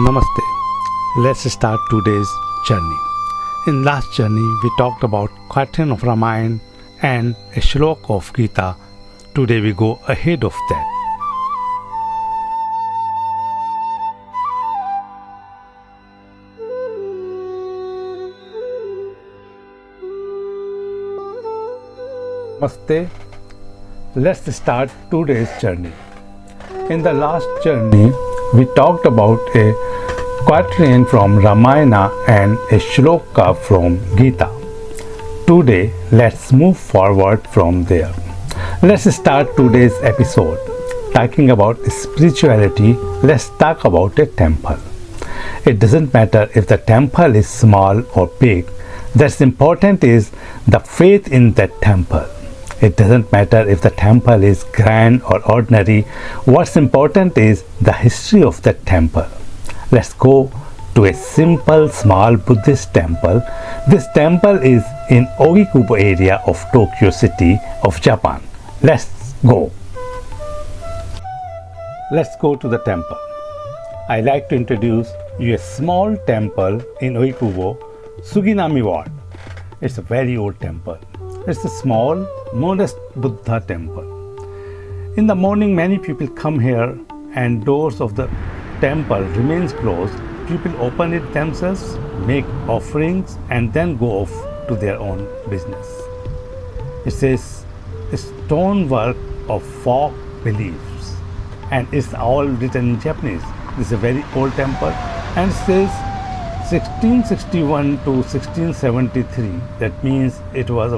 Namaste. Let's start today's journey. In last journey, we talked about quatrain of Ramayana and a shlok of Gita. Today we go ahead of that. Namaste. Let's start today's journey. In the last journey, we talked about a quatrain from Ramayana and a shloka from Gita. Today, let's move forward from there. Let's start today's episode. Talking about spirituality, let's talk about a temple. It doesn't matter if the temple is small or big. That's important is the faith in that temple. It doesn't matter if the temple is grand or ordinary. What's important is the history of the temple. Let's go to a simple small Buddhist temple. This temple is in Ogikubo area of Tokyo city of Japan. Let's go. Let's go to the temple. I like to introduce you a small temple in Ogikubo, Suginami Ward. It's a very old temple. It's a small, modest Buddha temple. In the morning, many people come here and doors of the temple remains closed. People open it themselves, make offerings and then go off to their own business. It says stonework of folk beliefs and it's all written in Japanese. This is a very old temple and it says 1661 to 1673. That means it was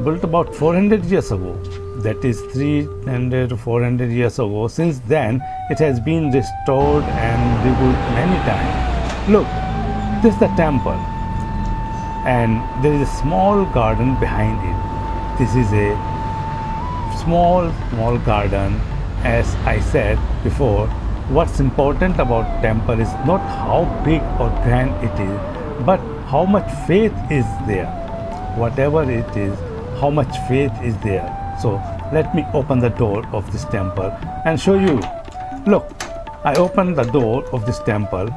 built about 400 years ago. That is 300 to 400 years ago. Since then, it has been restored and rebuilt many times. Look, this is the temple, and there is a small garden behind it. This is a small garden. As I said before, what's important about temple is not how big or grand it is, but how much faith is there. Whatever it is, how much faith is there. So let me open the door of this temple and show you. Look, I opened the door of this temple.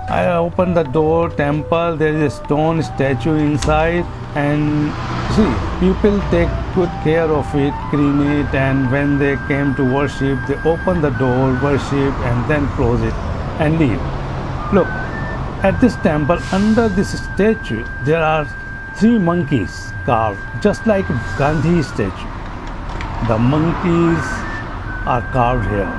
Temple, there is a stone statue inside, and see, people take good care of it, clean it, and when they came to worship, they open the door, worship, and then close it and leave. Look, at this temple, under this statue, there are 3 monkeys carved, just like Gandhi statue. The monkeys are carved here.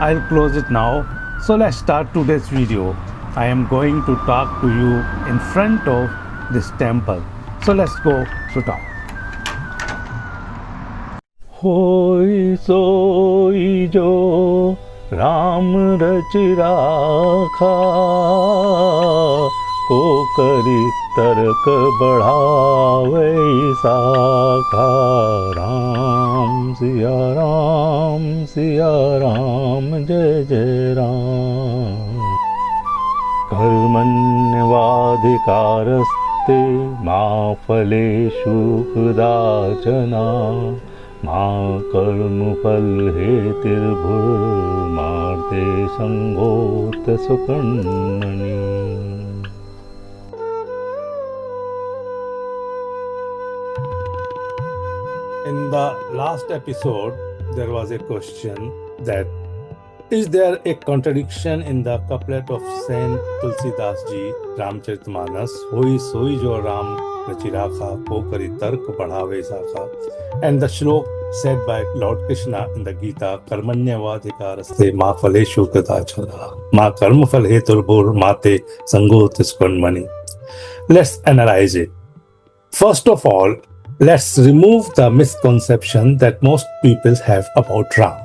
I'll close it now. So let's start today's video. I am going to talk to you in front of this temple. So let's go to talk. Hoi soi jo Ram rachi rakha, ko kari tark badhave sakha. Ram siya ram, jai jai ram. कर्मण्यवाधिकारस्ते मा फलेषु कदाचन मा कर्मफलहेतुर्भुर्मार्ते संगोऽथ सुकर्मणि. In the last episode, there was a question that is there a contradiction in the couplet of Saint Tulsidas ji, Ramcharitmanas, Hoi soi jo Ram rachi rakha, ko kari tark badhave sakha, and the shlok said by Lord Krishna in the Gita, Karmanyavadhikaraste ma phaleshu kadachana, ma karma phal heturbhur mate sangot skarmani. Let's analyze it. First of all, let's remove the misconception that most people have about Ram.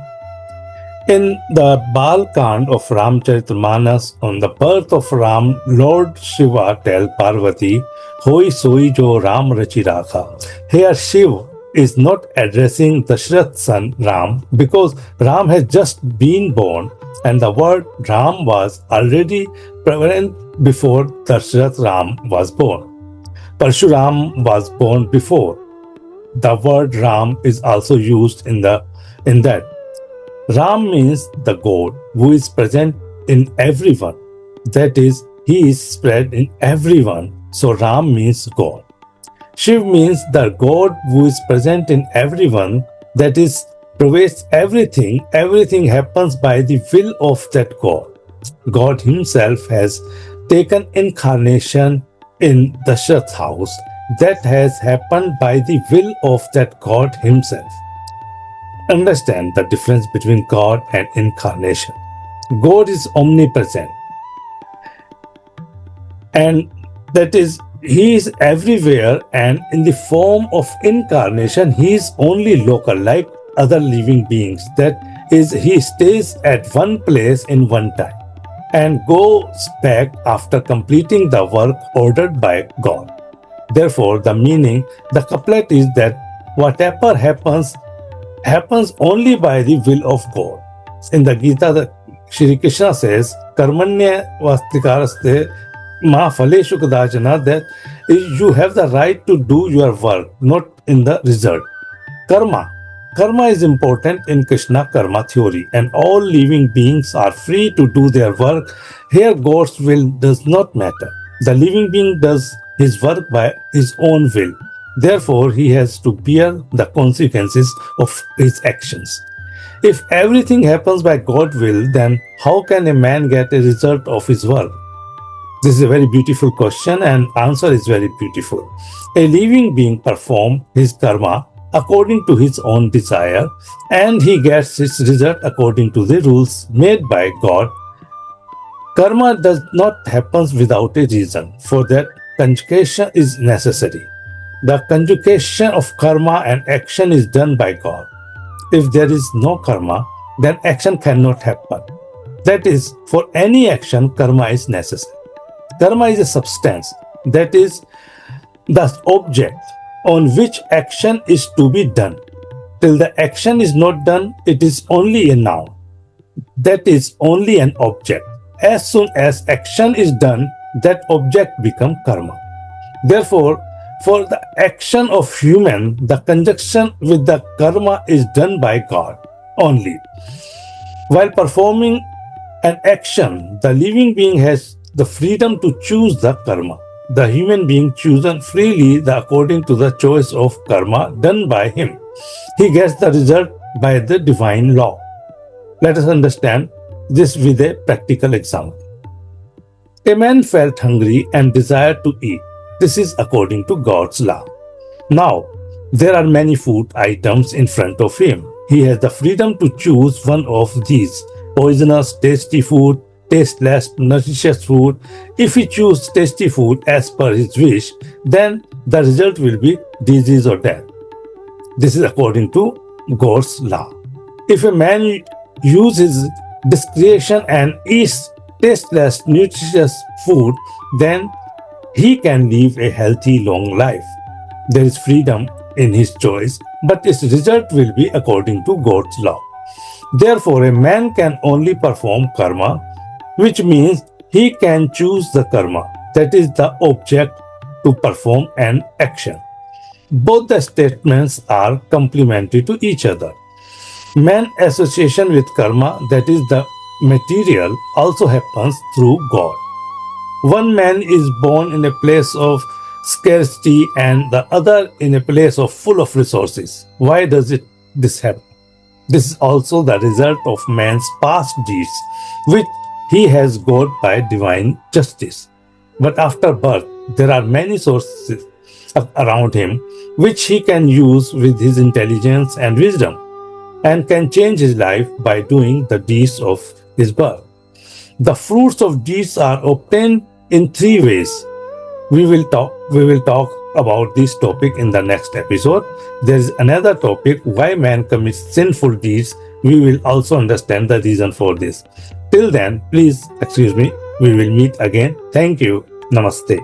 In the Balkand of Ramcharitmanas, on the birth of Ram, Lord Shiva tell Parvati, Hoi soi jo Ram rachi rakha. Here Shiva is not addressing Dashrath's son Ram because Ram has just been born and the word Ram was already prevalent before Dashrath Ram was born. Parshuram was born before. The word Ram is also used in that. Ram means the God who is present in everyone. That is, he is spread in everyone. So Ram means God. Shiv means the God who is present in everyone, that is, pervades everything. Everything happens by the will of that God. God himself has taken incarnation in the Dasaratha's house. That has happened by the will of that God himself. Understand the difference between God and incarnation. God is omnipresent, and that is, he is everywhere, and in the form of incarnation, he is only local, like other living beings. That is, he stays at one place in one time and goes back after completing the work ordered by God. Therefore, the meaning, the couplet is that whatever happens only by the will of God. In the Gita, Shri Krishna says, Karmanya vastikaraste ma phaleshu kadachana, that you have the right to do your work, not in the result. Karma. Karma is important in Krishna karma theory, and all living beings are free to do their work. Here, God's will does not matter. The living being does his work by his own will. Therefore, he has to bear the consequences of his actions. If everything happens by God's will, then how can a man get a result of his work? This is a very beautiful question, and answer is very beautiful. A living being performs his karma according to his own desire, and he gets his result according to the rules made by God. Karma does not happen without a reason. For that, conjugation is necessary. The conjugation of karma and action is done by God. If there is no karma, then action cannot happen. That is, for any action, karma is necessary. Karma is a substance, that is, the object on which action is to be done. Till the action is not done, it is only a noun. That is, only an object. As soon as action is done, that object becomes karma. Therefore, for the action of human, the conjunction with the karma is done by God only. While performing an action, the living being has the freedom to choose the karma. The human being chooses freely according to the choice of karma done by him. He gets the result by the divine law. Let us understand this with a practical example. A man felt hungry and desired to eat. This is according to God's law. Now, there are many food items in front of him. He has the freedom to choose one of these: poisonous, tasty food, tasteless, nutritious food. If he chooses tasty food as per his wish, then the result will be disease or death. This is according to God's law. If a man uses discretion and eats tasteless, nutritious food, then he can live a healthy, long life. There is freedom in his choice, but its result will be according to God's law. Therefore, a man can only perform karma, which means he can choose the karma, that is the object to perform an action. Both the statements are complementary to each other. Man's association with karma, that is the material, also happens through God. One man is born in a place of scarcity and the other in a place of full of resources. Why does this happen? This is also the result of man's past deeds, which he has got by divine justice. But after birth, there are many sources around him which he can use with his intelligence and wisdom, and can change his life by doing the deeds of his birth. The fruits of deeds are obtained in three ways. We will talk about this topic in the next episode. There is another topic, why man commits sinful deeds. We will also understand the reason for this. Till then, please excuse me. We will meet again. Thank you. Namaste.